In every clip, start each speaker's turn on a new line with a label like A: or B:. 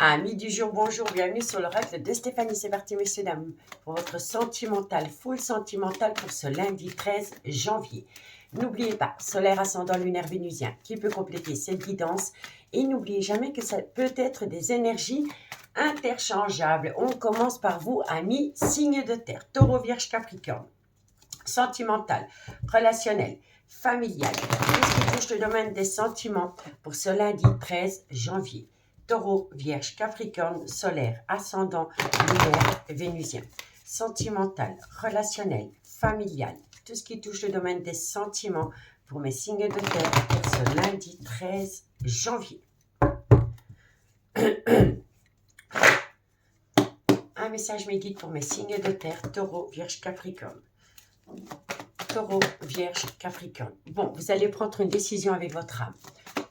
A: Amis du jour, bonjour, bienvenue sur l'oracle de Stéphanie. C'est parti, messieurs, dames, pour votre sentimental, full sentimental pour ce lundi 13 janvier. N'oubliez pas, solaire ascendant lunaire vénusien qui peut compléter cette guidance. Et n'oubliez jamais que ça peut être des énergies interchangeables. On commence par vous, amis, signe de terre, taureau, vierge, capricorne. Sentimental, relationnel, familial, tout ce qui touche le domaine des sentiments pour ce lundi 13 janvier. Taureau, Vierge, Capricorne, solaire, ascendant, lunaire, vénusien. Sentimental, relationnel, familial, tout ce qui touche le domaine des sentiments pour mes signes de terre pour ce lundi 13 janvier. Un message mes guides pour mes signes de terre, Taureau, Vierge, Capricorne. Taureau, Vierge, Capricorne. Bon, vous allez prendre une décision avec votre âme.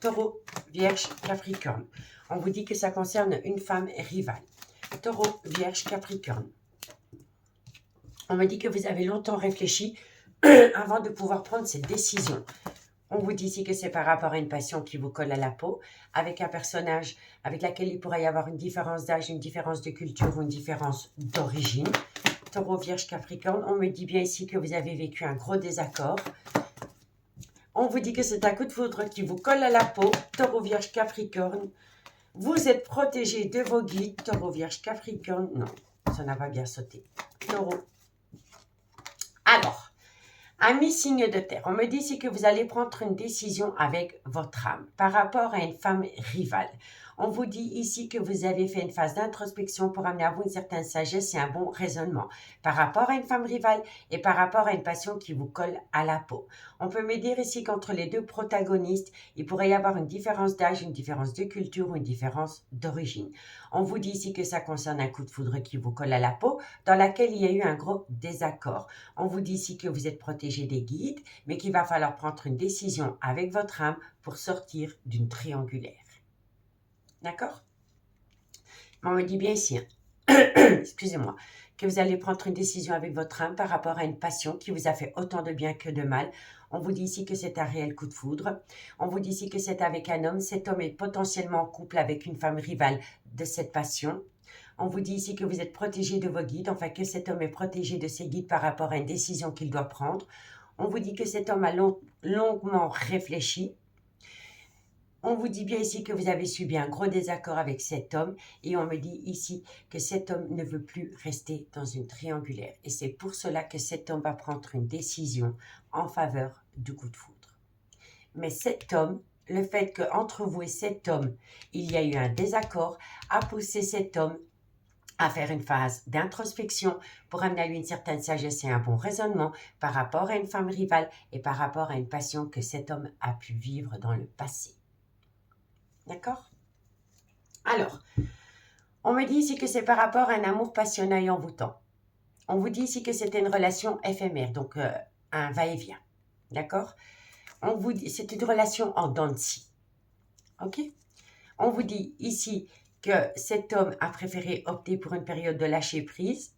A: Taureau, Vierge, Capricorne. On vous dit que ça concerne une femme rivale. Taureau, Vierge, Capricorne. On me dit que vous avez longtemps réfléchi avant de pouvoir prendre cette décision. On vous dit ici que c'est par rapport à une passion qui vous colle à la peau, avec un personnage avec lequel il pourrait y avoir une différence d'âge, une différence de culture ou une différence d'origine. Taureau, Vierge, Capricorne. On me dit bien ici que vous avez vécu un gros désaccord. On vous dit que c'est un coup de foudre qui vous colle à la peau. Taureau, Vierge, Capricorne. Vous êtes protégé de vos guides. Taureau, Vierge, Capricorne. Non, ça n'a pas bien sauté. Taureau. Alors, amis signe de terre, on me dit ici que vous allez prendre une décision avec votre âme par rapport à une femme rivale. On vous dit ici que vous avez fait une phase d'introspection pour amener à vous une certaine sagesse et un bon raisonnement par rapport à une femme rivale et par rapport à une passion qui vous colle à la peau. On peut me dire ici qu'entre les deux protagonistes, il pourrait y avoir une différence d'âge, une différence de culture ou une différence d'origine. On vous dit ici que ça concerne un coup de foudre qui vous colle à la peau, dans laquelle il y a eu un gros désaccord. On vous dit ici que vous êtes protégé des guides, mais qu'il va falloir prendre une décision avec votre âme pour sortir d'une triangulaire. D'accord? On me dit bien ici, excusez-moi, que vous allez prendre une décision avec votre âme par rapport à une passion qui vous a fait autant de bien que de mal. On vous dit ici que c'est un réel coup de foudre. On vous dit ici que c'est avec un homme. Cet homme est potentiellement en couple avec une femme rivale de cette passion. On vous dit ici que vous êtes protégé de vos guides, enfin que cet homme est protégé de ses guides par rapport à une décision qu'il doit prendre. On vous dit que cet homme a longuement réfléchi. On vous dit bien ici que vous avez subi un gros désaccord avec cet homme et on me dit ici que cet homme ne veut plus rester dans une triangulaire. Et c'est pour cela que cet homme va prendre une décision en faveur du coup de foudre. Mais cet homme, le fait qu'entre vous et cet homme, il y a eu un désaccord, a poussé cet homme à faire une phase d'introspection pour amener à lui une certaine sagesse et un bon raisonnement par rapport à une femme rivale et par rapport à une passion que cet homme a pu vivre dans le passé. D'accord? Alors, on me dit ici que c'est par rapport à un amour passionnel et envoûtant. On vous dit ici que c'était une relation éphémère, donc un va-et-vient. D'accord? On vous dit, c'est une relation en dents de scie. Ok? On vous dit ici que cet homme a préféré opter pour une période de lâcher prise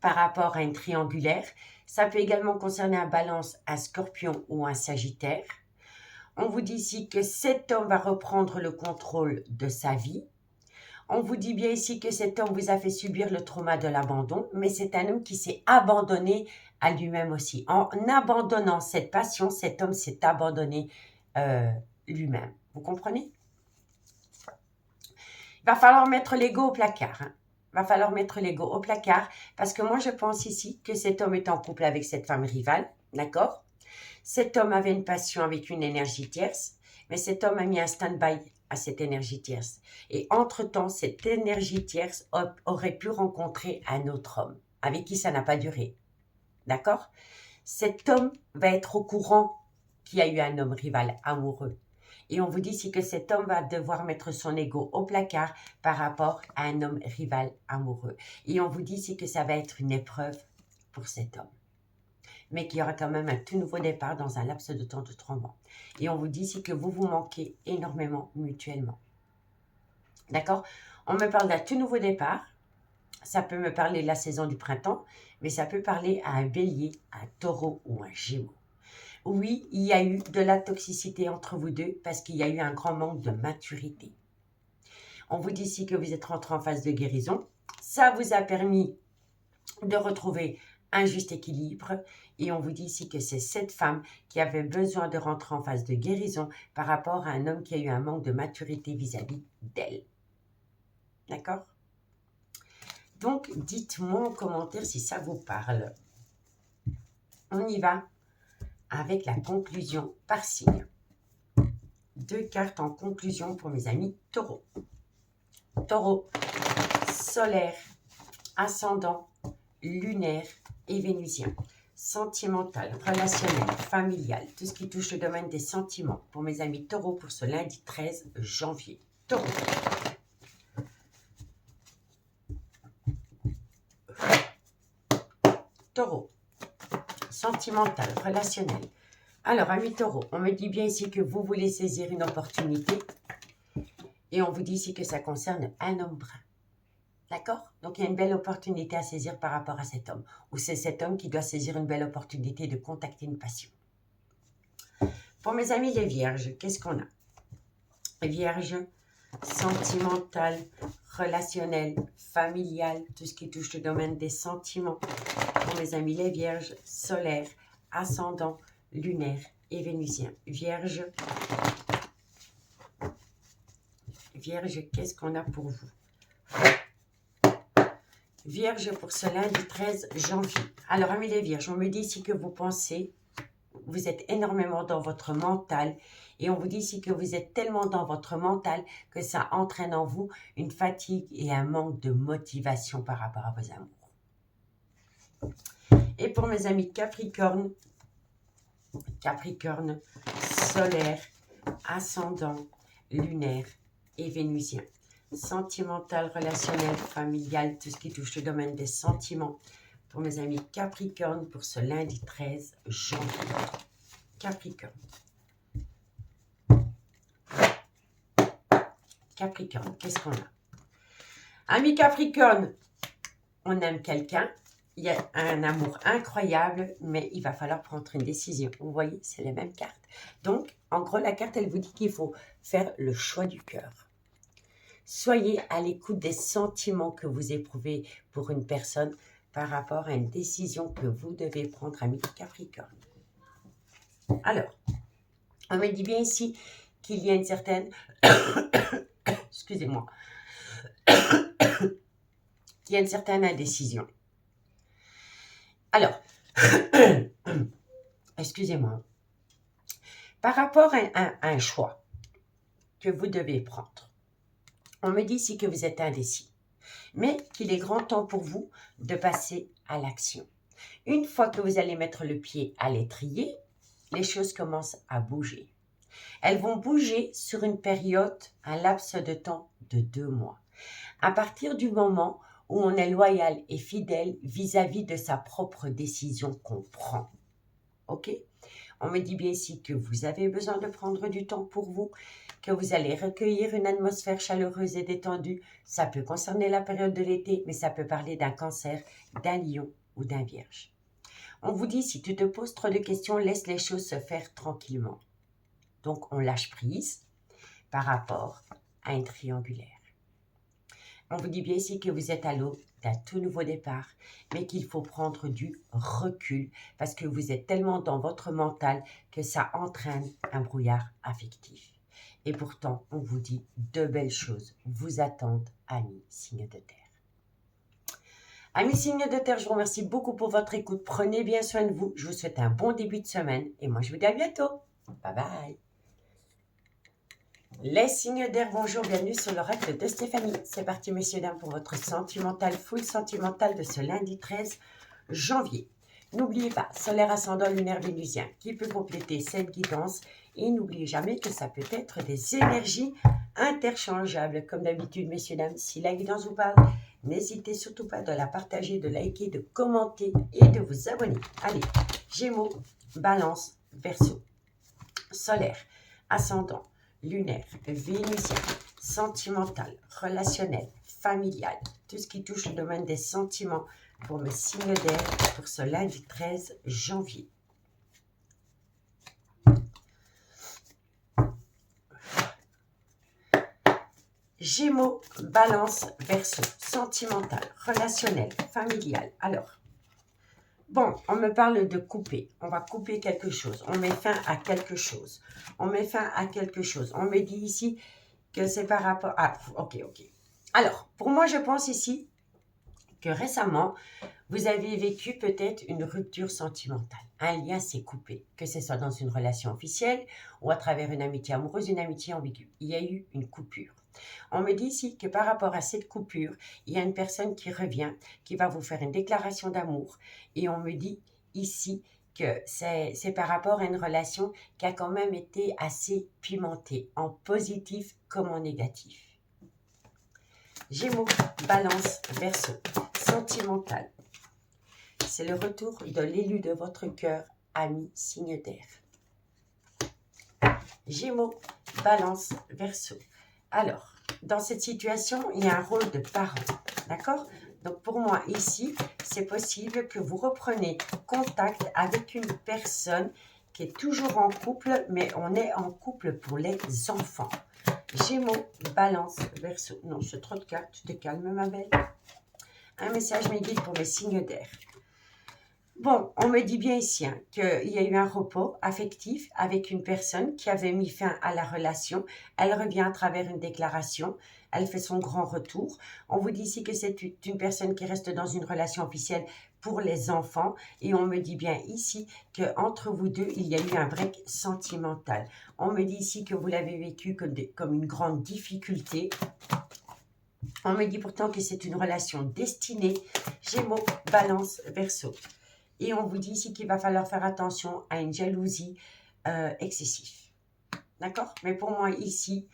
A: par rapport à une triangulaire. Ça peut également concerner un balance, un scorpion ou un sagittaire. On vous dit ici que cet homme va reprendre le contrôle de sa vie. On vous dit bien ici que cet homme vous a fait subir le trauma de l'abandon, mais c'est un homme qui s'est abandonné à lui-même aussi. En abandonnant cette passion, cet homme s'est abandonné lui-même. Vous comprenez? Il va falloir mettre l'ego au placard. Il va falloir mettre l'ego au placard parce que moi, je pense ici que cet homme est en couple avec cette femme rivale, d'accord? Cet homme avait une passion avec une énergie tierce, mais cet homme a mis un stand-by à cette énergie tierce. Et entre-temps, cette énergie tierce aurait pu rencontrer un autre homme avec qui ça n'a pas duré. D'accord? Cet homme va être au courant qu'il y a eu un homme rival amoureux. Et on vous dit ici que cet homme va devoir mettre son ego au placard par rapport à un homme rival amoureux. Et on vous dit ici que ça va être une épreuve pour cet homme, mais qu'il y aura quand même un tout nouveau départ dans un laps de temps de 3 mois. Et on vous dit ici que vous vous manquez énormément mutuellement. D'accord? On me parle d'un tout nouveau départ. Ça peut me parler de la saison du printemps, mais ça peut parler à un bélier, un taureau ou un gémeaux. Oui, il y a eu de la toxicité entre vous deux parce qu'il y a eu un grand manque de maturité. On vous dit ici que vous êtes rentré en phase de guérison. Ça vous a permis de retrouver un juste équilibre. Et on vous dit ici que c'est cette femme qui avait besoin de rentrer en phase de guérison par rapport à un homme qui a eu un manque de maturité vis-à-vis d'elle. D'accord? Donc, dites-moi en commentaire si ça vous parle. On y va avec la conclusion par signe. 2 cartes en conclusion pour mes amis taureaux. Taureau, solaire, ascendant, lunaire et vénusien. Sentimental, relationnel, familial, tout ce qui touche le domaine des sentiments pour mes amis taureaux pour ce lundi 13 janvier. Taureau. Taureau, sentimental, relationnel. Alors, amis taureaux, on me dit bien ici que vous voulez saisir une opportunité et on vous dit ici que ça concerne un homme brun. D'accord? Donc, il y a une belle opportunité à saisir par rapport à cet homme. Ou c'est cet homme qui doit saisir une belle opportunité de contacter une passion. Pour mes amis les vierges, qu'est-ce qu'on a? Vierge, sentimental, relationnel, familial, tout ce qui touche le domaine des sentiments. Pour mes amis les vierges, solaire, ascendant, lunaire et vénusien. Vierge, qu'est-ce qu'on a pour vous? Vierge pour ce lundi 13 janvier. Alors, amis les vierges, on me dit ici que vous pensez, vous êtes énormément dans votre mental et on vous dit ici que vous êtes tellement dans votre mental que ça entraîne en vous une fatigue et un manque de motivation par rapport à vos amours. Et pour mes amis Capricorne, solaire, ascendant, lunaire et vénusien. Sentimental, relationnel, familial, tout ce qui touche le domaine des sentiments. Pour mes amis Capricorne, pour ce lundi 13 janvier. Capricorne. Capricorne, qu'est-ce qu'on a? Amis Capricorne, on aime quelqu'un. Il y a un amour incroyable, mais il va falloir prendre une décision. Vous voyez, c'est les mêmes cartes. Donc, en gros, la carte, elle vous dit qu'il faut faire le choix du cœur. Soyez à l'écoute des sentiments que vous éprouvez pour une personne par rapport à une décision que vous devez prendre, ami Capricorne. Alors, on me dit bien ici qu'il y a une certaine... Excusez-moi. Il y a une certaine indécision. Alors, excusez-moi. Par rapport à un choix que vous devez prendre, on me dit ici que vous êtes indécis, mais qu'il est grand temps pour vous de passer à l'action. Une fois que vous allez mettre le pied à l'étrier, les choses commencent à bouger. Elles vont bouger sur une période, un laps de temps de 2 mois. À partir du moment où on est loyal et fidèle vis-à-vis de sa propre décision qu'on prend. OK? On me dit bien ici que vous avez besoin de prendre du temps pour vous, que vous allez recueillir une atmosphère chaleureuse et détendue. Ça peut concerner la période de l'été, mais ça peut parler d'un cancer, d'un lion ou d'un vierge. On vous dit, si tu te poses trop de questions, laisse les choses se faire tranquillement. Donc, on lâche prise par rapport à une triangulaire. On vous dit bien ici que vous êtes à l'aube d'un tout nouveau départ, mais qu'il faut prendre du recul parce que vous êtes tellement dans votre mental que ça entraîne un brouillard affectif. Et pourtant, on vous dit de belles choses vous attendent, amis signes de terre. Amis signes de terre, je vous remercie beaucoup pour votre écoute. Prenez bien soin de vous. Je vous souhaite un bon début de semaine et moi, je vous dis à bientôt. Bye bye. Les signes d'air, bonjour, bienvenue sur l'oracle de Stéphanie. C'est parti, messieurs, dames, pour votre sentimental, full sentimental de ce lundi 13 janvier. N'oubliez pas, solaire, ascendant, lunaire, vénusien, qui peut compléter cette guidance. Et n'oubliez jamais que ça peut être des énergies interchangeables. Comme d'habitude, messieurs, dames, si la guidance vous parle, n'hésitez surtout pas de la partager, de liker, de commenter et de vous abonner. Allez, Gémeaux, Balance, Verseau, solaire, ascendant, lunaire, vénusien, sentimental, relationnel, familial, tout ce qui touche le domaine des sentiments pour mes signes d'air pour ce lundi 13 janvier. Gémeaux, Balance, Verseau, sentimental, relationnel, familial. Alors, bon, on me parle de couper. On va couper quelque chose. On met fin à quelque chose. On met fin à quelque chose. On me dit ici que c'est par rapport... Ah, ok. Alors, pour moi, je pense ici que récemment, vous avez vécu peut-être une rupture sentimentale. Un lien s'est coupé, que ce soit dans une relation officielle ou à travers une amitié amoureuse, une amitié ambiguë. Il y a eu une coupure. On me dit ici que par rapport à cette coupure, il y a une personne qui revient, qui va vous faire une déclaration d'amour. Et on me dit ici que c'est par rapport à une relation qui a quand même été assez pimentée, en positif comme en négatif. Gémeaux, Balance, Verseau, sentimental. C'est le retour de l'élu de votre cœur, ami, signe d'air. Gémeaux, Balance, Verseau. Alors, dans cette situation, il y a un rôle de parent, d'accord? Donc, pour moi, ici, c'est possible que vous repreniez contact avec une personne qui est toujours en couple, mais on est en couple pour les enfants. Gémeaux, Balance, Verseau. Non, c'est trop de cartes, tu te calmes, ma belle. Un message me guide pour mes signes d'air. Bon, on me dit bien ici qu'il y a eu un repos affectif avec une personne qui avait mis fin à la relation. Elle revient à travers une déclaration. Elle fait son grand retour. On vous dit ici que c'est une personne qui reste dans une relation officielle pour les enfants. Et on me dit bien ici qu'entre vous deux, il y a eu un break sentimental. On me dit ici que vous l'avez vécu comme une grande difficulté. On me dit pourtant que c'est une relation destinée. Gémeaux, Balance, Verseau. Et on vous dit ici qu'il va falloir faire attention à une jalousie excessive. D'accord? Mais pour moi, ici,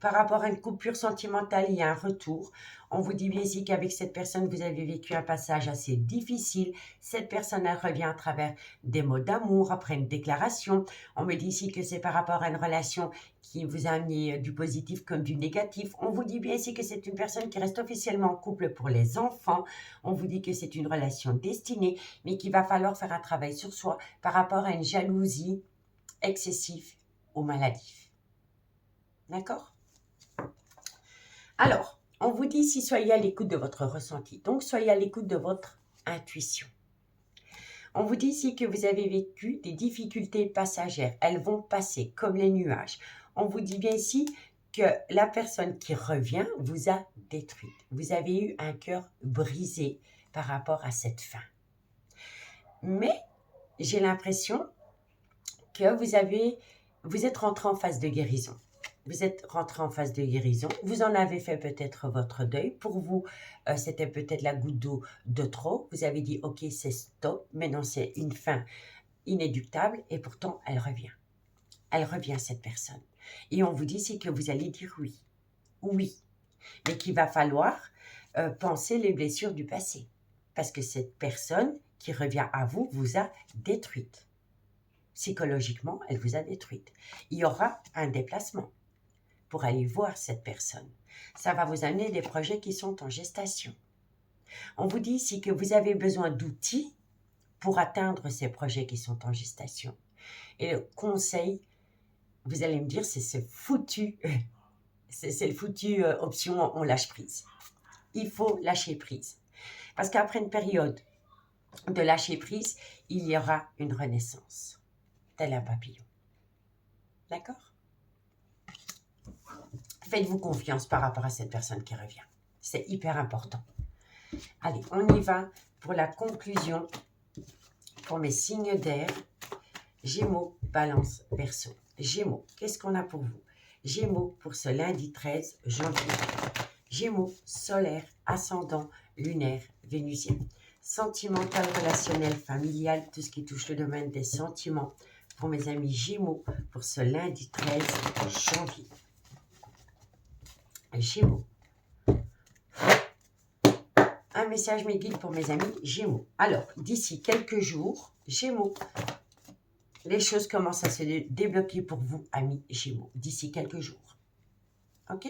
A: par rapport à une coupure sentimentale, il y a un retour. On vous dit bien ici qu'avec cette personne, vous avez vécu un passage assez difficile. Cette personne, elle revient à travers des mots d'amour, après une déclaration. On me dit ici que c'est par rapport à une relation qui vous a amené du positif comme du négatif. On vous dit bien ici que c'est une personne qui reste officiellement en couple pour les enfants. On vous dit que c'est une relation destinée, mais qu'il va falloir faire un travail sur soi par rapport à une jalousie excessive ou maladive. D'accord? Alors, on vous dit ici, soyez à l'écoute de votre ressenti. Donc, soyez à l'écoute de votre intuition. On vous dit ici que vous avez vécu des difficultés passagères. Elles vont passer comme les nuages. On vous dit bien ici que la personne qui revient vous a détruite. Vous avez eu un cœur brisé par rapport à cette fin. Mais j'ai l'impression que vous êtes rentré en phase de guérison. Vous êtes rentré en phase de guérison. Vous en avez fait peut-être votre deuil. Pour vous, c'était peut-être la goutte d'eau de trop. Vous avez dit, ok, c'est stop. Maintenant, c'est une fin inéluctable. Et pourtant, elle revient. Elle revient, cette personne. Et on vous dit, c'est que vous allez dire oui. Oui. Mais qu'il va falloir penser les blessures du passé. Parce que cette personne qui revient à vous a détruite. Psychologiquement, elle vous a détruite. Il y aura un déplacement pour aller voir cette personne. Ça va vous amener des projets qui sont en gestation. On vous dit ici que vous avez besoin d'outils pour atteindre ces projets qui sont en gestation. Et le conseil, vous allez me dire, c'est foutu. C'est le foutu option, on lâche prise. Il faut lâcher prise. Parce qu'après une période de lâcher prise, il y aura une renaissance. Tel un papillon. D'accord? Faites-vous confiance par rapport à cette personne qui revient. C'est hyper important. Allez, on y va pour la conclusion. Pour mes signes d'air, Gémeaux, Balance, Verseau. Gémeaux, qu'est-ce qu'on a pour vous? Gémeaux pour ce lundi 13 janvier. Gémeaux, solaire, ascendant, lunaire, vénusien. Sentimental, relationnel, familial, tout ce qui touche le domaine des sentiments. Pour mes amis Gémeaux, pour ce lundi 13 janvier. Gémeaux. Un message me guide pour mes amis Gémeaux. Alors, d'ici quelques jours, Gémeaux, les choses commencent à se débloquer pour vous, amis Gémeaux, d'ici quelques jours. Ok?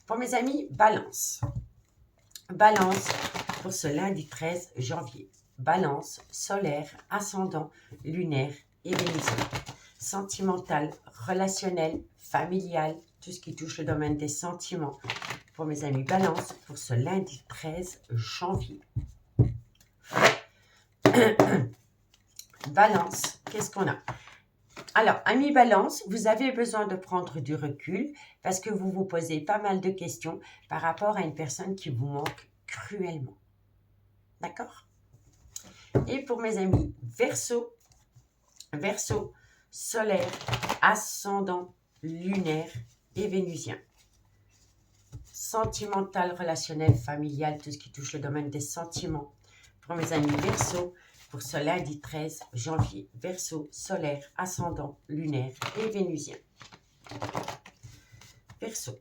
A: Pour mes amis Balance. Balance pour ce lundi 13 janvier. Balance, solaire, ascendant, lunaire et vénusien. Sentimental, relationnel, familial, tout ce qui touche le domaine des sentiments. Pour mes amis Balance, pour ce lundi 13 janvier. Balance, qu'est-ce qu'on a? Alors, amis Balance, vous avez besoin de prendre du recul parce que vous vous posez pas mal de questions par rapport à une personne qui vous manque cruellement. D'accord? Et pour mes amis Verseau, Verseau, solaire, ascendant, lunaire et vénusien. Sentimental, relationnel, familial, tout ce qui touche le domaine des sentiments. Pour mes amis Verseau, pour ce lundi 13 janvier. Verseau, solaire, ascendant, lunaire et vénusien. Verseau.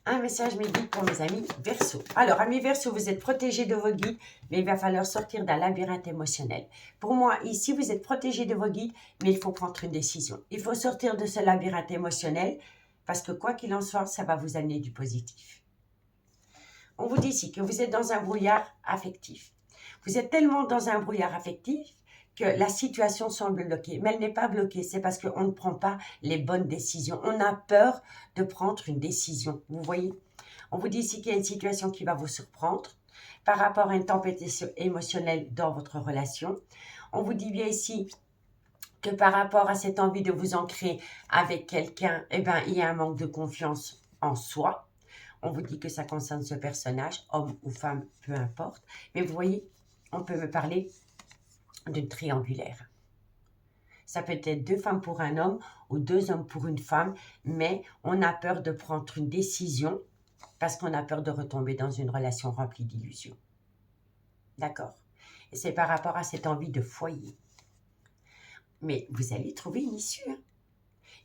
A: Un message mes guides pour mes amis Verseau. Alors, amis Verseau, vous êtes protégés de vos guides, mais il va falloir sortir d'un labyrinthe émotionnel. Pour moi, ici, vous êtes protégés de vos guides, mais il faut prendre une décision. Il faut sortir de ce labyrinthe émotionnel, parce que quoi qu'il en soit, ça va vous amener du positif. On vous dit ici que vous êtes dans un brouillard affectif. Vous êtes tellement dans un brouillard affectif que la situation semble bloquée. Mais elle n'est pas bloquée, c'est parce qu'on ne prend pas les bonnes décisions. On a peur de prendre une décision, vous voyez. On vous dit ici qu'il y a une situation qui va vous surprendre par rapport à une tempête émotionnelle dans votre relation. On vous dit bien ici que par rapport à cette envie de vous ancrer avec quelqu'un, eh ben, il y a un manque de confiance en soi. On vous dit que ça concerne ce personnage, homme ou femme, peu importe. Mais vous voyez, on peut me parler d'une triangulaire. Ça peut être 2 femmes pour un homme ou 2 hommes pour une femme, mais on a peur de prendre une décision parce qu'on a peur de retomber dans une relation remplie d'illusions. D'accord? Et c'est par rapport à cette envie de foyer. Mais vous allez trouver une issue. Hein?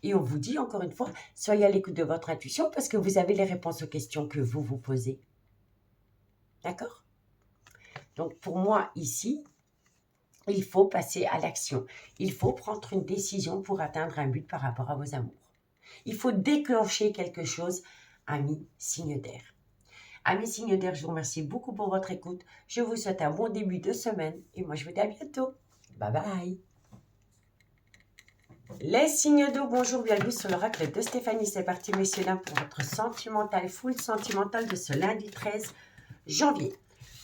A: Et on vous dit encore une fois, soyez à l'écoute de votre intuition parce que vous avez les réponses aux questions que vous vous posez. D'accord? Donc pour moi ici, il faut passer à l'action. Il faut prendre une décision pour atteindre un but par rapport à vos amours. Il faut déclencher quelque chose, amis signe d'air. Amis signe d'air, je vous remercie beaucoup pour votre écoute. Je vous souhaite un bon début de semaine et moi je vous dis à bientôt. Bye bye. Les signes d'eau, bonjour, bienvenue sur l'oracle de Stéphanie. C'est parti, messieurs, dames, pour votre sentimental, full sentimental de ce lundi 13 janvier.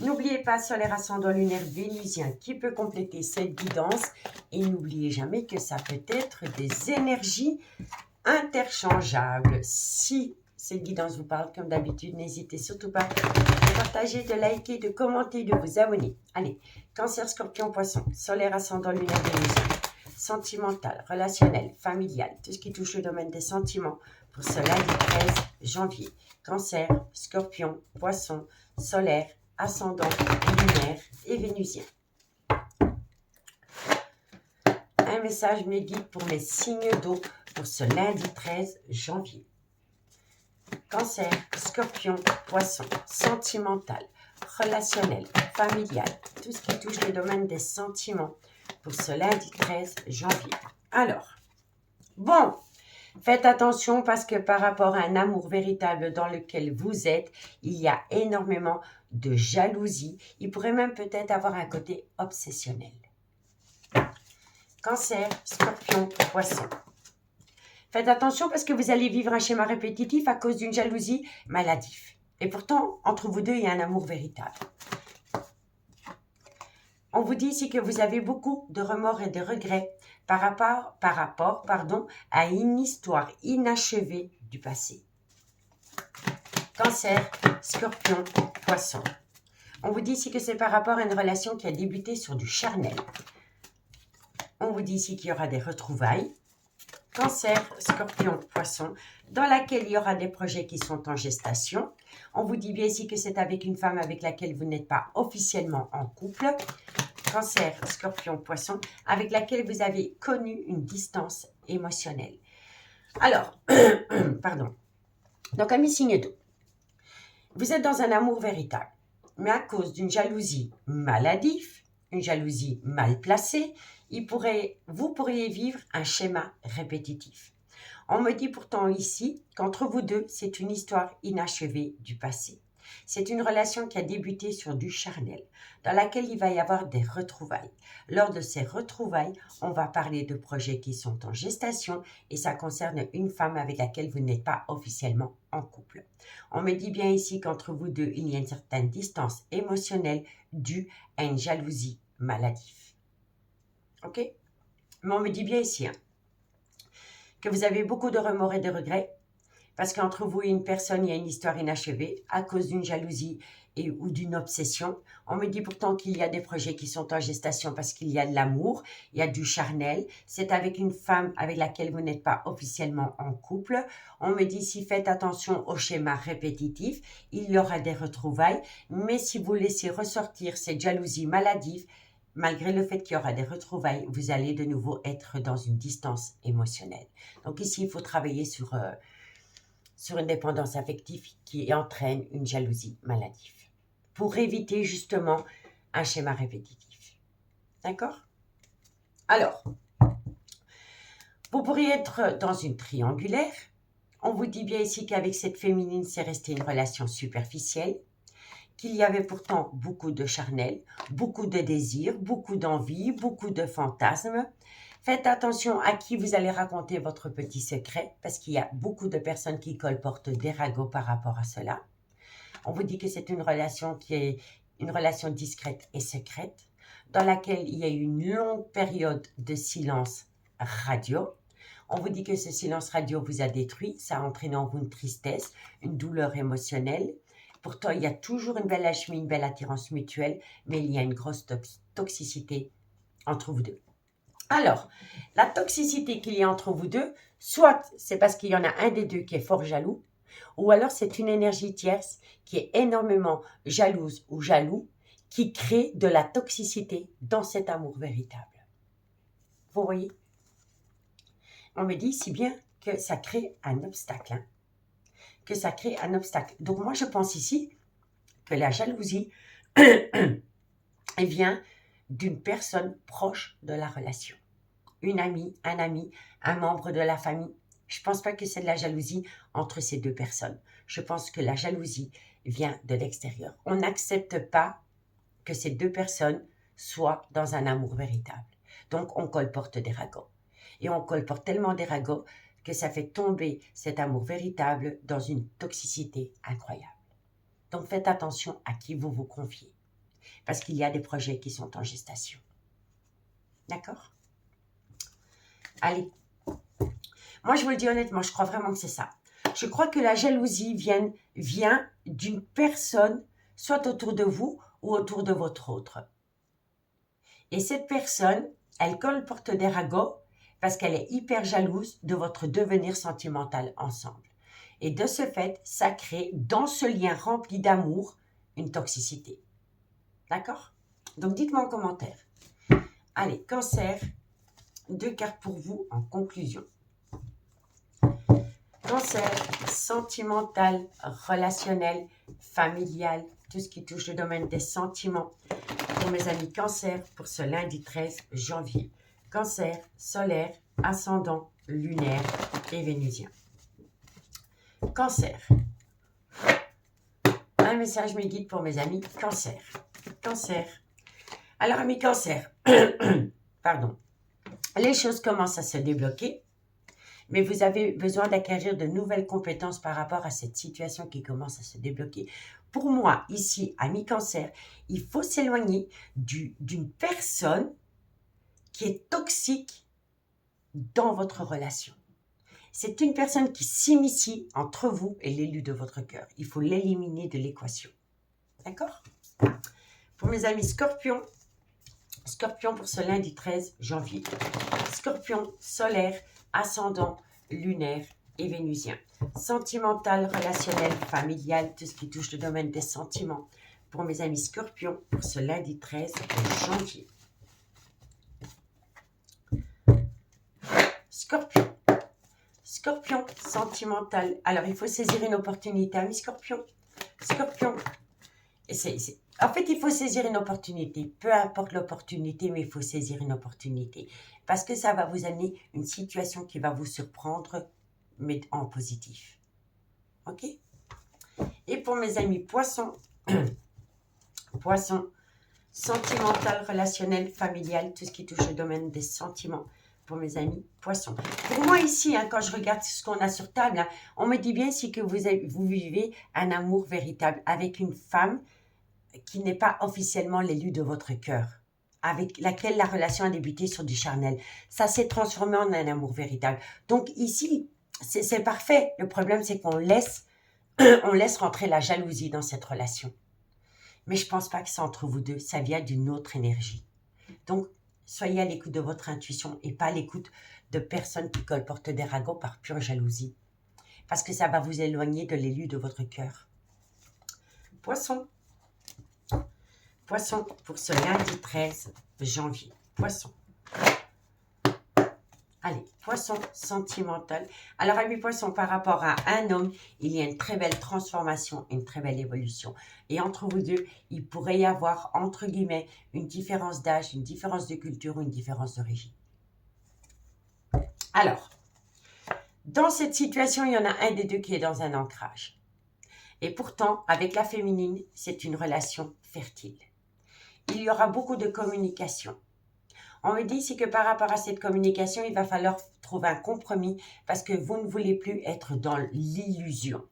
A: N'oubliez pas solaire ascendant lunaire vénusien qui peut compléter cette guidance. Et n'oubliez jamais que ça peut être des énergies interchangeables. Si cette guidance vous parle, comme d'habitude, n'hésitez surtout pas de partager, de liker, de commenter, de vous abonner. Allez, Cancer, Scorpion, Poisson, solaire ascendant lunaire vénusien. Sentimental, relationnel, familial, tout ce qui touche le domaine des sentiments pour ce lundi 13 janvier. Cancer, Scorpion, Poisson, solaire, ascendant, lunaire et vénusien. Un message mes guides pour mes signes d'eau pour ce lundi 13 janvier. Cancer, Scorpion, Poisson, sentimental, relationnel, familial, tout ce qui touche le domaine des sentiments pour ce lundi 13 janvier. Alors, bon, faites attention parce que par rapport à un amour véritable dans lequel vous êtes, il y a énormément de jalousie. Il pourrait même peut-être avoir un côté obsessionnel. Cancer, Scorpion, Poisson. Faites attention parce que vous allez vivre un schéma répétitif à cause d'une jalousie maladive. Et pourtant, entre vous deux, il y a un amour véritable. On vous dit ici que vous avez beaucoup de remords et de regrets par rapport à une histoire inachevée du passé. Cancer, Scorpion, Poisson. On vous dit ici que c'est par rapport à une relation qui a débuté sur du charnel. On vous dit ici qu'il y aura des retrouvailles. Cancer, Scorpion, Poisson, dans laquelle il y aura des projets qui sont en gestation. On vous dit bien ici que c'est avec une femme avec laquelle vous n'êtes pas officiellement en couple. Cancer, Scorpion, Poisson, avec laquelle vous avez connu une distance émotionnelle. Alors, pardon. Donc, amis signe d'eau, vous êtes dans un amour véritable, mais à cause d'une jalousie maladive, une jalousie mal placée, vous pourriez vivre un schéma répétitif. On me dit pourtant ici qu'entre vous deux, c'est une histoire inachevée du passé. C'est une relation qui a débuté sur du charnel, dans laquelle il va y avoir des retrouvailles. Lors de ces retrouvailles, on va parler de projets qui sont en gestation et ça concerne une femme avec laquelle vous n'êtes pas officiellement en couple. On me dit bien ici qu'entre vous deux, il y a une certaine distance émotionnelle due à une jalousie maladive. Ok? Mais on me dit bien ici que vous avez beaucoup de remords et de regrets parce qu'entre vous et une personne, il y a une histoire inachevée à cause d'une jalousie ou d'une obsession. On me dit pourtant qu'il y a des projets qui sont en gestation parce qu'il y a de l'amour, il y a du charnel. C'est avec une femme avec laquelle vous n'êtes pas officiellement en couple. On me dit si faites attention au schéma répétitif, il y aura des retrouvailles. Mais si vous laissez ressortir cette jalousie maladive, malgré le fait qu'il y aura des retrouvailles, vous allez de nouveau être dans une distance émotionnelle. Donc ici, il faut travailler sur une dépendance affective qui entraîne une jalousie maladive pour éviter justement un schéma répétitif. D'accord? Alors, vous pourriez être dans une triangulaire. On vous dit bien ici qu'avec cette féminine, c'est resté une relation superficielle, qu'il y avait pourtant beaucoup de charnel, beaucoup de désirs, beaucoup d'envie, beaucoup de fantasmes. Faites attention à qui vous allez raconter votre petit secret, parce qu'il y a beaucoup de personnes qui colportent des ragots par rapport à cela. On vous dit que c'est une relation qui est une relation discrète et secrète, dans laquelle il y a eu une longue période de silence radio. On vous dit que ce silence radio vous a détruit, ça a entraîné en vous une tristesse, une douleur émotionnelle. Pourtant, il y a toujours une belle alchimie, une belle attirance mutuelle, mais il y a une grosse toxicité entre vous deux. Alors, la toxicité qu'il y a entre vous deux, soit c'est parce qu'il y en a un des deux qui est fort jaloux, ou alors c'est une énergie tierce qui est énormément jalouse ou jaloux, qui crée de la toxicité dans cet amour véritable. Vous voyez? On me dit si bien que ça crée un obstacle. Que ça crée un obstacle. Donc moi je pense ici que la jalousie, elle vient d'une personne proche de la relation. Une amie, un membre de la famille. Je ne pense pas que c'est de la jalousie entre ces deux personnes. Je pense que la jalousie vient de l'extérieur. On n'accepte pas que ces deux personnes soient dans un amour véritable. Donc, on colporte des ragots. Et on colporte tellement des ragots que ça fait tomber cet amour véritable dans une toxicité incroyable. Donc, faites attention à qui vous vous confiez. Parce qu'il y a des projets qui sont en gestation. D'accord? Allez. Moi, je vous le dis honnêtement, je crois vraiment que c'est ça. Je crois que la jalousie vient d'une personne, soit autour de vous ou autour de votre autre. Et cette personne, elle colporte des ragots parce qu'elle est hyper jalouse de votre devenir sentimental ensemble. Et de ce fait, ça crée dans ce lien rempli d'amour une toxicité. D'accord? Donc, dites-moi en commentaire. Allez, Cancer, 2 cartes pour vous en conclusion. Cancer, sentimental, relationnel, familial, tout ce qui touche le domaine des sentiments. Pour mes amis Cancer, pour ce lundi 13 janvier. Cancer, solaire, ascendant, lunaire et vénusien. Cancer. Un message me guide pour mes amis Cancer. Cancer. Alors, amis Cancer, pardon, les choses commencent à se débloquer. Mais vous avez besoin d'acquérir de nouvelles compétences par rapport à cette situation qui commence à se débloquer. Pour moi, ici, ami Cancer, il faut s'éloigner d'une personne qui est toxique dans votre relation. C'est une personne qui s'immisce entre vous et l'élu de votre cœur. Il faut l'éliminer de l'équation. D'accord? Pour mes amis Scorpion, Scorpion pour ce lundi 13 janvier. Scorpion, solaire, ascendant, lunaire et vénusien. Sentimental, relationnel, familial, tout ce qui touche le domaine des sentiments. Pour mes amis Scorpion, pour ce lundi 13 janvier. Scorpion. Scorpion, sentimental. Alors, il faut saisir une opportunité, amis Scorpion. Scorpion. En fait, il faut saisir une opportunité. Peu importe l'opportunité, mais il faut saisir une opportunité. Parce que ça va vous amener une situation qui va vous surprendre, mais en positif. OK? Et pour mes amis poissons, poissons, sentimental, relationnel, familial, tout ce qui touche au domaine des sentiments pour mes amis poissons. Pour moi ici, hein, quand je regarde ce qu'on a sur table, hein, on me dit bien ici que vous vivez un amour véritable avec une femme qui n'est pas officiellement l'élu de votre cœur, avec laquelle la relation a débuté sur du charnel. Ça s'est transformé en un amour véritable. Donc ici, c'est parfait. Le problème, c'est qu'on laisse, on laisse rentrer la jalousie dans cette relation. Mais je ne pense pas que c'est entre vous deux, ça vient d'une autre énergie. Donc, soyez à l'écoute de votre intuition et pas à l'écoute de personnes qui colportent des ragots par pure jalousie. Parce que ça va vous éloigner de l'élu de votre cœur. Poisson. Poisson pour ce lundi 13 janvier. Poisson. Allez, poisson sentimental. Alors, amis poissons, par rapport à un homme, il y a une très belle transformation, une très belle évolution. Et entre vous deux, il pourrait y avoir, entre guillemets, une différence d'âge, une différence de culture ou une différence d'origine. Alors, dans cette situation, il y en a un des deux qui est dans un ancrage. Et pourtant, avec la féminine, c'est une relation fertile. Il y aura beaucoup de communication. On me dit ici que par rapport à cette communication, il va falloir trouver un compromis parce que vous ne voulez plus être dans l'illusion.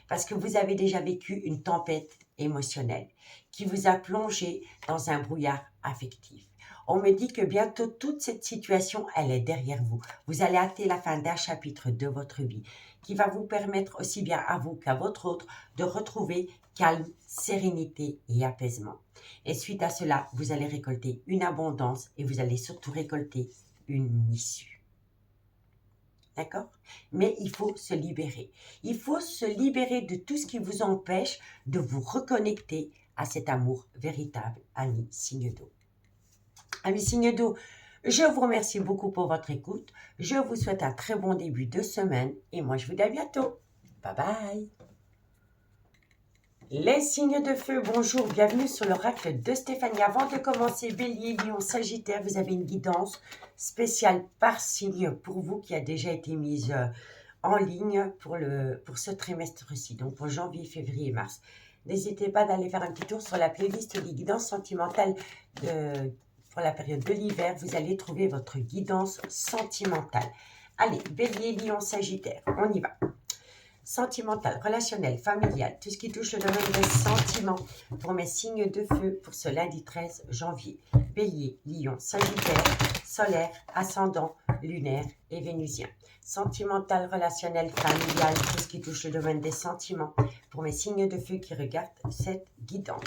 A: Parce que vous avez déjà vécu une tempête émotionnelle qui vous a plongé dans un brouillard affectif. On me dit que bientôt toute cette situation, elle est derrière vous. Vous allez hâter la fin d'un chapitre de votre vie qui va vous permettre aussi bien à vous qu'à votre autre de retrouver calme, sérénité et apaisement. Et suite à cela, vous allez récolter une abondance et vous allez surtout récolter une issue. D'accord? Mais il faut se libérer. Il faut se libérer de tout ce qui vous empêche de vous reconnecter à cet amour véritable, ami signe d'eau. Amis signe d'eau, je vous remercie beaucoup pour votre écoute. Je vous souhaite un très bon début de semaine et moi je vous dis à bientôt. Bye bye. Les signes de feu, bonjour, bienvenue sur l'oracle de Stéphanie. Avant de commencer, Bélier, Lion, Sagittaire, vous avez une guidance spéciale par signe pour vous qui a déjà été mise en ligne pour ce trimestre-ci, donc pour janvier, février et mars. N'hésitez pas d'aller faire un petit tour sur la playlist des guidances sentimentales pour la période de l'hiver. Vous allez trouver votre guidance sentimentale. Allez, Bélier, Lion, Sagittaire, on y va. Sentimental, relationnel, familial, tout ce qui touche le domaine des sentiments pour mes signes de feu pour ce lundi 13 janvier. Bélier, Lion, Sagittaire, solaire, ascendant, lunaire et vénusien. Sentimental, relationnel, familial, tout ce qui touche le domaine des sentiments pour mes signes de feu qui regardent cette guidance.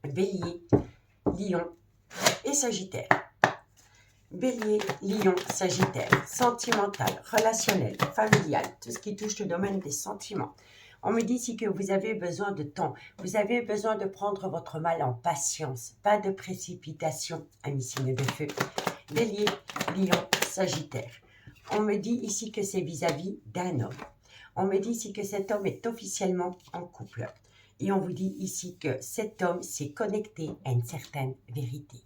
A: Bélier, Lion et Sagittaire. Bélier, Lion, Sagittaire, sentimental, relationnel, familial, tout ce qui touche le domaine des sentiments. On me dit ici que vous avez besoin de temps, vous avez besoin de prendre votre mal en patience, pas de précipitation, amis signes de feu. Bélier, Lion, Sagittaire. On me dit ici que c'est vis-à-vis d'un homme. On me dit ici que cet homme est officiellement en couple. Et on vous dit ici que cet homme s'est connecté à une certaine vérité.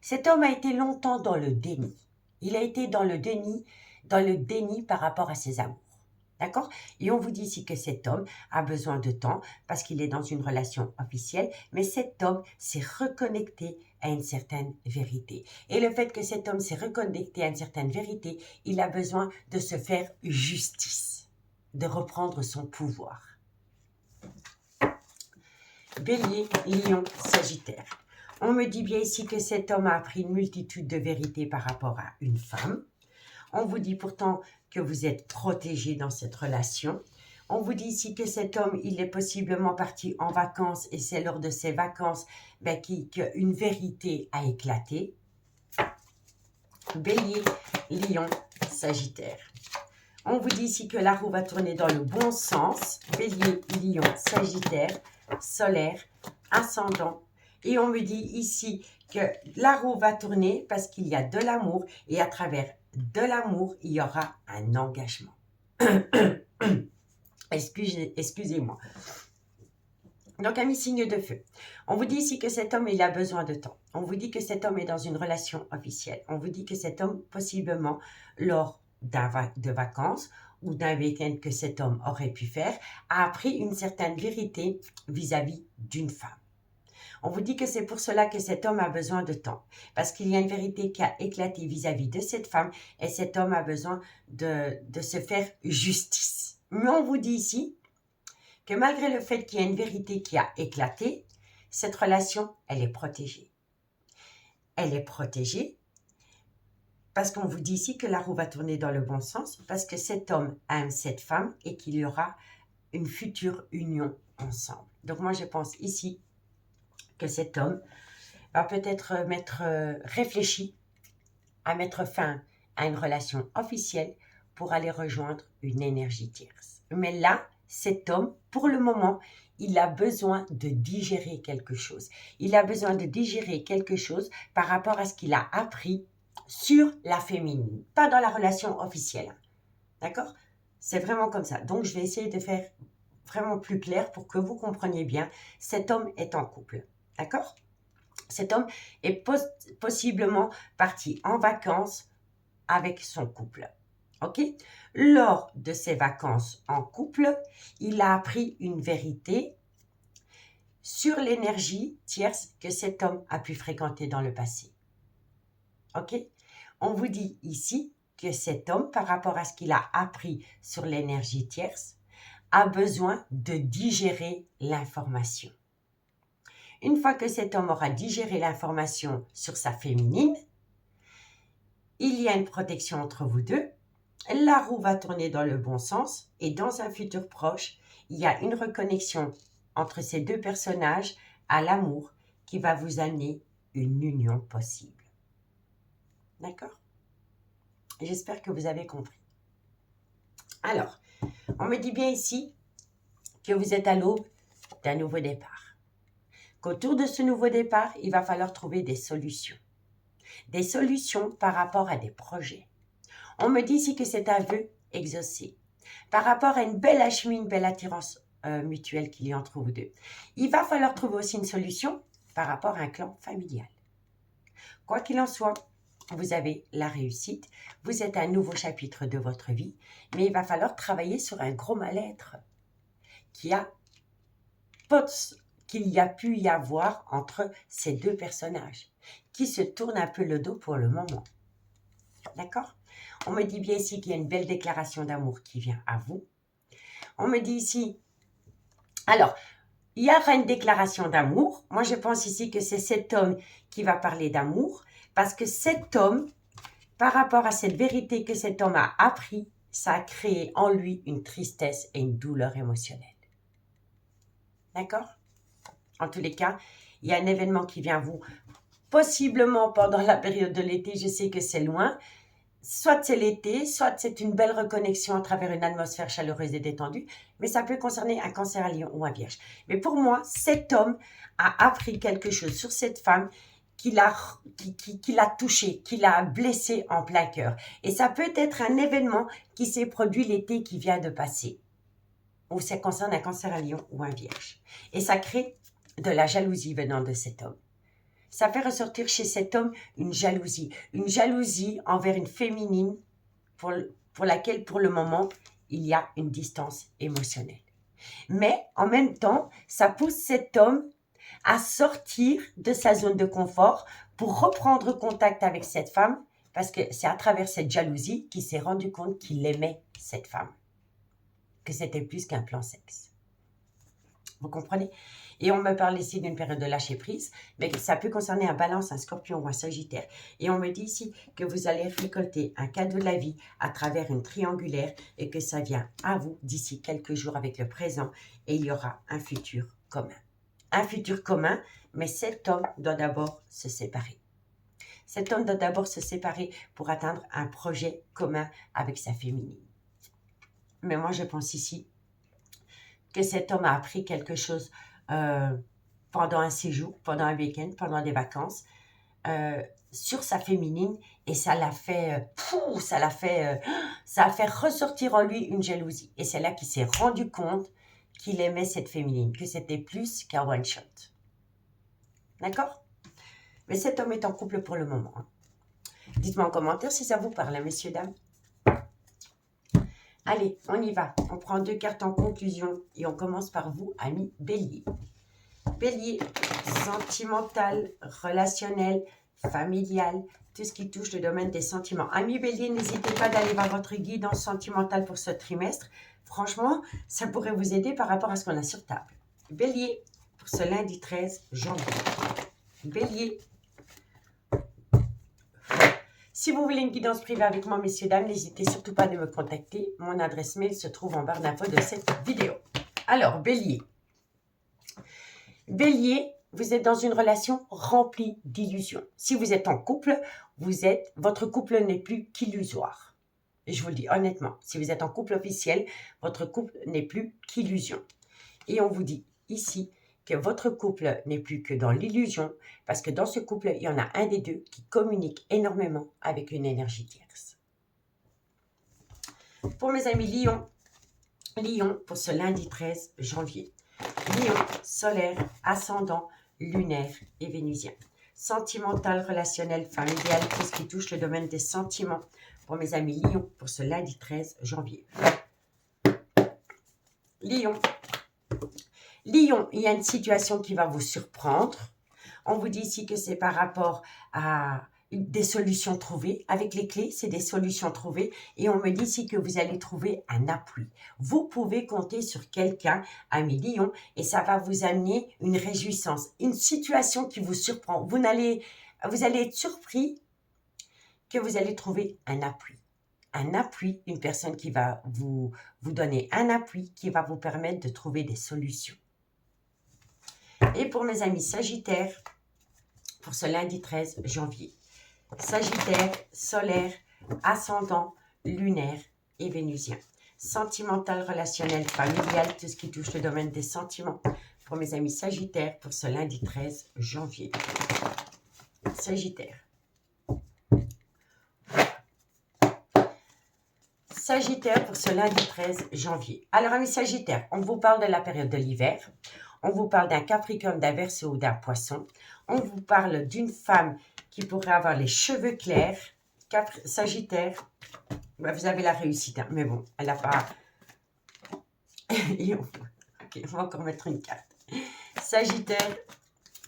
A: Cet homme a été longtemps dans le déni. Il a été dans le déni par rapport à ses amours. D'accord? Et on vous dit ici que cet homme a besoin de temps parce qu'il est dans une relation officielle, mais cet homme s'est reconnecté à une certaine vérité. Et le fait que cet homme s'est reconnecté à une certaine vérité, il a besoin de se faire justice, de reprendre son pouvoir. Bélier, Lion, Sagittaire. On me dit bien ici que cet homme a appris une multitude de vérités par rapport à une femme. On vous dit pourtant que vous êtes protégé dans cette relation. On vous dit ici que cet homme, il est possiblement parti en vacances et c'est lors de ces vacances qu'une vérité a éclaté. Bélier, Lion, Sagittaire. On vous dit ici que la roue va tourner dans le bon sens. Bélier, Lion, Sagittaire, solaire, ascendant. Et on me dit ici que la roue va tourner parce qu'il y a de l'amour et à travers de l'amour, il y aura un engagement. Excusez-moi. Donc, amis signes de feu, on vous dit ici que cet homme, il a besoin de temps. On vous dit que cet homme est dans une relation officielle. On vous dit que cet homme, possiblement, lors de vacances ou d'un week-end que cet homme aurait pu faire, a appris une certaine vérité vis-à-vis d'une femme. On vous dit que c'est pour cela que cet homme a besoin de temps, parce qu'il y a une vérité qui a éclaté vis-à-vis de cette femme et cet homme a besoin de se faire justice. Mais on vous dit ici que malgré le fait qu'il y a une vérité qui a éclaté, cette relation, elle est protégée. Elle est protégée parce qu'on vous dit ici que la roue va tourner dans le bon sens, parce que cet homme aime cette femme et qu'il y aura une future union ensemble. Donc moi, je pense ici que cet homme va peut-être réfléchi à mettre fin à une relation officielle pour aller rejoindre une énergie tierce. Mais là, cet homme, pour le moment, il a besoin de digérer quelque chose. Il a besoin de digérer quelque chose par rapport à ce qu'il a appris sur la féminine, pas dans la relation officielle. D'accord? C'est vraiment comme ça. Donc, je vais essayer de faire vraiment plus clair pour que vous compreniez bien. Cet homme est en couple. D'accord? Cet homme est possiblement parti en vacances avec son couple. Ok? Lors de ses vacances en couple, il a appris une vérité sur l'énergie tierce que cet homme a pu fréquenter dans le passé. Ok? On vous dit ici que cet homme, par rapport à ce qu'il a appris sur l'énergie tierce, a besoin de digérer l'information. Une fois que cet homme aura digéré l'information sur sa féminine, il y a une protection entre vous deux, la roue va tourner dans le bon sens et dans un futur proche, il y a une reconnexion entre ces deux personnages à l'amour qui va vous amener une union possible. D'accord? J'espère que vous avez compris. Alors, on me dit bien ici que vous êtes à l'aube d'un nouveau départ. Qu'autour de ce nouveau départ, il va falloir trouver des solutions. Des solutions par rapport à des projets. On me dit ici que c'est un vœu exaucé. Par rapport à une belle alchimie, une belle attirance mutuelle qu'il y a entre vous deux. Il va falloir trouver aussi une solution par rapport à un clan familial. Quoi qu'il en soit, vous avez la réussite. Vous êtes à un nouveau chapitre de votre vie. Mais il va falloir travailler sur un gros mal-être qu'il y a pu y avoir entre ces deux personnages qui se tournent un peu le dos pour le moment. D'accord? On me dit bien ici qu'il y a une belle déclaration d'amour qui vient à vous. On me dit ici, alors, il y aura une déclaration d'amour. Moi, je pense ici que c'est cet homme qui va parler d'amour parce que cet homme, par rapport à cette vérité que cet homme a appris, ça a créé en lui une tristesse et une douleur émotionnelle. D'accord? En tous les cas, il y a un événement qui vient à vous, possiblement pendant la période de l'été, je sais que c'est loin. Soit c'est l'été, soit c'est une belle reconnexion à travers une atmosphère chaleureuse et détendue, mais ça peut concerner un cancer à lion ou un vierge. Mais pour moi, cet homme a appris quelque chose sur cette femme qui l'a touché, qui l'a blessé en plein cœur. Et ça peut être un événement qui s'est produit l'été qui vient de passer, ou ça concerne un cancer à lion ou un vierge. Et ça crée de la jalousie venant de cet homme. Ça fait ressortir chez cet homme une jalousie envers une féminine pour laquelle, pour le moment, il y a une distance émotionnelle. Mais, en même temps, ça pousse cet homme à sortir de sa zone de confort pour reprendre contact avec cette femme, parce que c'est à travers cette jalousie qu'il s'est rendu compte qu'il aimait cette femme, que c'était plus qu'un plan sexe. Vous comprenez? Et on me parle ici d'une période de lâcher prise, mais ça peut concerner un balance, un scorpion ou un sagittaire. Et on me dit ici que vous allez récolter un cadeau de la vie à travers une triangulaire et que ça vient à vous d'ici quelques jours avec le présent et il y aura un futur commun. Un futur commun, mais cet homme doit d'abord se séparer. Cet homme doit d'abord se séparer pour atteindre un projet commun avec sa féminine. Mais moi, je pense ici que cet homme a appris quelque chose pendant un séjour, pendant un week-end, pendant des vacances, sur sa féminine et ça a fait ressortir en lui une jalousie. Et c'est là qu'il s'est rendu compte qu'il aimait cette féminine, que c'était plus qu'un one-shot. D'accord? Mais cet homme est en couple pour le moment. Dites-moi en commentaire si ça vous parle, messieurs, dames. Allez, on y va. On prend 2 cartes en conclusion et on commence par vous, ami Bélier. Bélier, sentimental, relationnel, familial, tout ce qui touche le domaine des sentiments. Ami Bélier, n'hésitez pas d'aller voir votre guidance sentimentale pour ce trimestre. Franchement, ça pourrait vous aider par rapport à ce qu'on a sur table. Bélier, pour ce lundi 13 janvier. Bélier. Si vous voulez une guidance privée avec moi, messieurs, dames, n'hésitez surtout pas de me contacter. Mon adresse mail se trouve en barre d'infos de cette vidéo. Alors, Bélier. Bélier, vous êtes dans une relation remplie d'illusions. Si vous êtes en couple, votre couple n'est plus qu'illusoire. Et je vous le dis honnêtement, si vous êtes en couple officiel, votre couple n'est plus qu'illusion. Et on vous dit ici que votre couple n'est plus que dans l'illusion, parce que dans ce couple, il y en a un des deux qui communique énormément avec une énergie tierce. Pour mes amis Lion, Lion pour ce lundi 13 janvier. Lion, solaire, ascendant, lunaire et vénusien. Sentimental, relationnel, familial, tout ce qui touche le domaine des sentiments. Pour mes amis Lion pour ce lundi 13 janvier. Lion. Lion, il y a une situation qui va vous surprendre. On vous dit ici que c'est par rapport à des solutions trouvées. Avec les clés, c'est des solutions trouvées. Et on me dit ici que vous allez trouver un appui. Vous pouvez compter sur quelqu'un, ami Lion, et ça va vous amener une réjouissance. Une situation qui vous surprend. Vous allez être surpris que vous allez trouver un appui. Un appui, une personne qui va vous donner un appui qui va vous permettre de trouver des solutions. Et pour mes amis Sagittaires, pour ce lundi 13 janvier. Sagittaire, solaire, ascendant, lunaire et vénusien. Sentimental, relationnel, familial, tout ce qui touche le domaine des sentiments. Pour mes amis Sagittaires, pour ce lundi 13 janvier. Sagittaire. Sagittaire pour ce lundi 13 janvier. Alors, amis Sagittaires, on vous parle de la période de l'hiver. On vous parle d'un Capricorne, d'un Verseau ou d'un Poisson. On vous parle d'une femme qui pourrait avoir les cheveux clairs. Sagittaire, ben vous avez la réussite, hein, mais bon, elle n'a pas... Ok, on va encore mettre une carte. Sagittaire,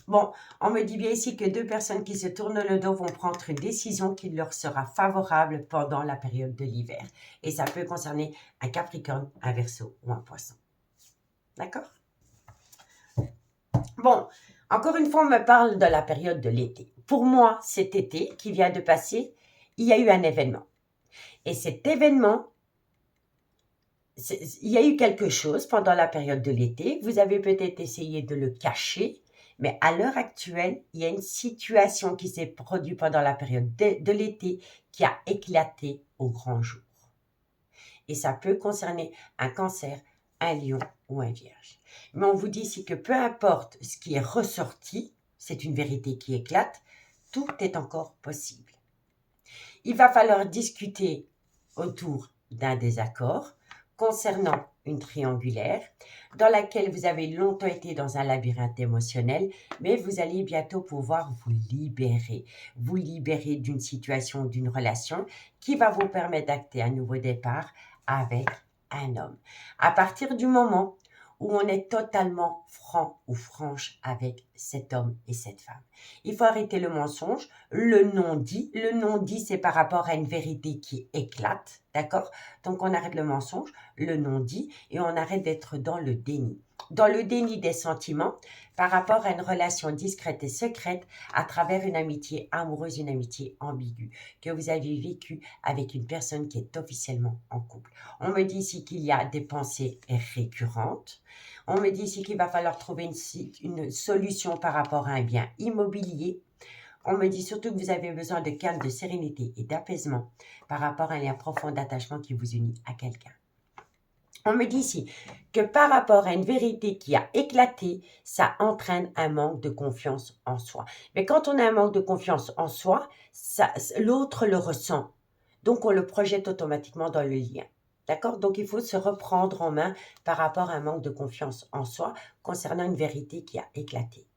A: bon, on me dit bien ici que 2 personnes qui se tournent le dos vont prendre une décision qui leur sera favorable pendant la période de l'hiver. Et ça peut concerner un Capricorne, un Verseau ou un Poisson. D'accord? Bon, encore une fois, on me parle de la période de l'été. Pour moi, cet été qui vient de passer, il y a eu un événement. Et cet événement, il y a eu quelque chose pendant la période de l'été. Vous avez peut-être essayé de le cacher, mais à l'heure actuelle, il y a une situation qui s'est produite pendant la période de l'été qui a éclaté au grand jour. Et ça peut concerner un Cancer, un Lion ou un Vierge. Mais on vous dit ici que peu importe ce qui est ressorti, c'est une vérité qui éclate, tout est encore possible. Il va falloir discuter autour d'un désaccord concernant une triangulaire dans laquelle vous avez longtemps été dans un labyrinthe émotionnel, mais vous allez bientôt pouvoir vous libérer d'une situation, d'une relation qui va vous permettre d'acter un nouveau départ avec un homme. À partir du moment où on est totalement franc ou franche avec cet homme et cette femme. Il faut arrêter le mensonge, le non-dit. Le non-dit, c'est par rapport à une vérité qui éclate, d'accord? Donc, on arrête le mensonge, le non-dit, et on arrête d'être dans le déni. Dans le déni des sentiments, par rapport à une relation discrète et secrète, à travers une amitié amoureuse, une amitié ambiguë, que vous avez vécue avec une personne qui est officiellement en couple. On me dit ici qu'il y a des pensées récurrentes. On me dit ici qu'il va falloir trouver une solution par rapport à un bien immobilier. On me dit surtout que vous avez besoin de calme, de sérénité et d'apaisement par rapport à un lien profond d'attachement qui vous unit à quelqu'un. On me dit ici que par rapport à une vérité qui a éclaté, ça entraîne un manque de confiance en soi. Mais quand on a un manque de confiance en soi, l'autre le ressent. Donc, on le projette automatiquement dans le lien. D'accord? Donc, il faut se reprendre en main par rapport à un manque de confiance en soi concernant une vérité qui a éclaté.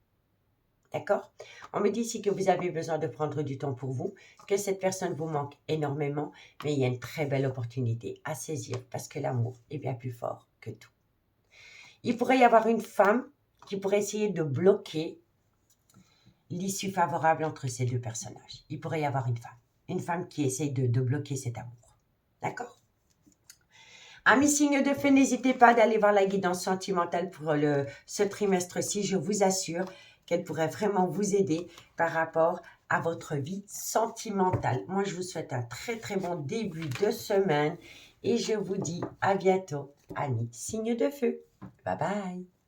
A: D'accord? On me dit ici que vous avez besoin de prendre du temps pour vous, que cette personne vous manque énormément, mais il y a une très belle opportunité à saisir parce que l'amour est bien plus fort que tout. Il pourrait y avoir une femme qui pourrait essayer de bloquer l'issue favorable entre ces deux personnages. Il pourrait y avoir une femme qui essaye de bloquer cet amour. D'accord? Amis signes de feu, n'hésitez pas d'aller voir la guidance sentimentale pour ce trimestre-ci. Je vous assure qu'elle pourrait vraiment vous aider par rapport à votre vie sentimentale. Moi, je vous souhaite un très très bon début de semaine et je vous dis à bientôt, amis signes de feu. Bye bye.